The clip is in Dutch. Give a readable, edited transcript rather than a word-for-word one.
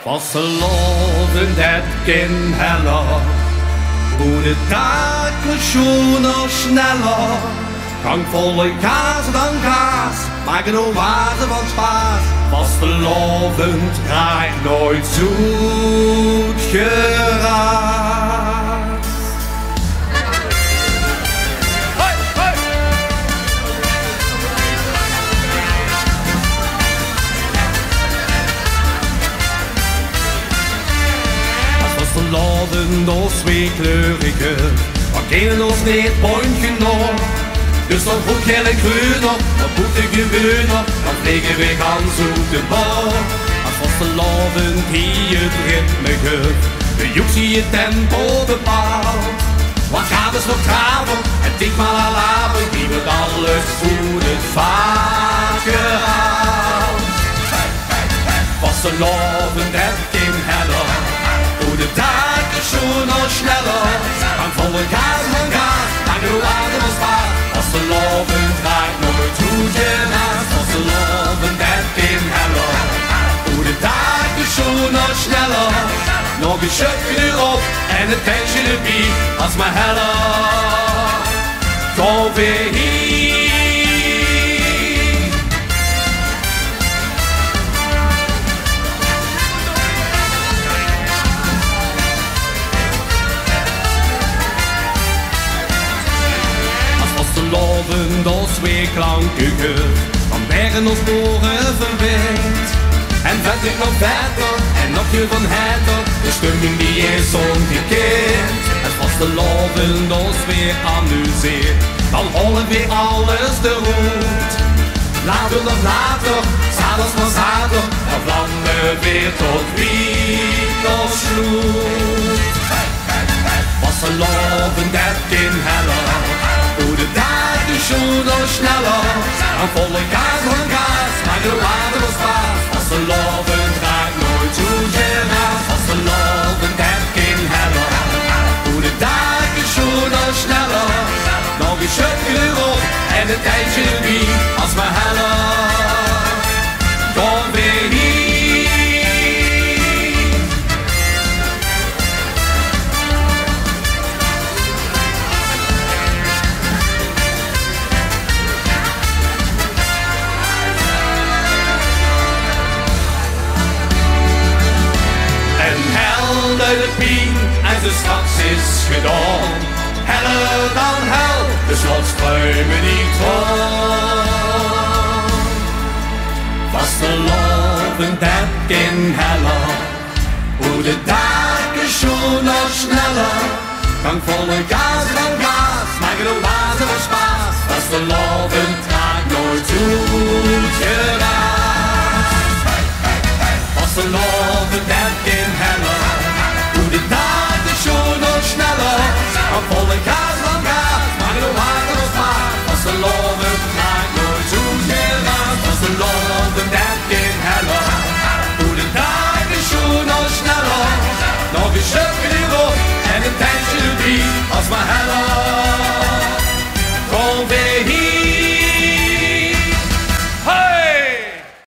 Vastelovend het kind heller, hoe de dagen schoner sneller. Krankvolle kaas dan kaas, maken een oase van spaas. Vastelovend krijgt nooit zoet geraakt. Vastelovend ons tweekleurige, maar kennen ons niet pontje nog. Dus dan goed gele groener, dan moet de geweuner, dan vliegen we gaan zoeken bal. Als vastelovend hier het ritme geeft, de joek zie je tempo bepaalt. Wat gaat het nog traven, en tikmaal al laven, die wordt alles goed het vaart gehaald. Vastelovend het kind heller, hoe de dagen schoner sneller. Van volle kaas van kaas, maar de waarde was spaar. Vastelovend draait nooit goed geraakt. Vastelovend het kind heller, hoe de dagen schoner sneller. Nog een schutje erop en het tentje erbij, als maar heller. Kom weer hier. Vastelovend als weer klankige, van bergen ons boren verwend. En vet ik nog verder, en nog je van herder, de stemming die is ongekend. Het vastelovend ons weer amuseert, dan hollen weer alles de roet. Later nog later, s'avonds van zater, dan vlammen weer tot wienersloed. Vastelovend het kind heller, hoe de dagen schoner sneller. Aan volle kaas van kaas, maar de water was paas. Vastelovend raakt nooit goed geraakt. Vastelovend het kind heller, hoe de dagen schoner sneller. Nog een schutje erop en een tijdje erbij, als maar heller. Kom weer hier. Uit het pien en ze straks is gedaan. Heller dan hel, de slotstruimen die troon. Vastelovend het kind heller, hoe de dagen schoner sneller. Krankvolle kaas van kaas, maken de wazen van spaas. Vastelovend raakt nooit zoet geraakt. Vastelovend het kind heller, de dagen schoner sneller. Van volle kaas van kaas, maar de water was maar. Vastelovend raakt nooit zoet geraakt. Vastelovend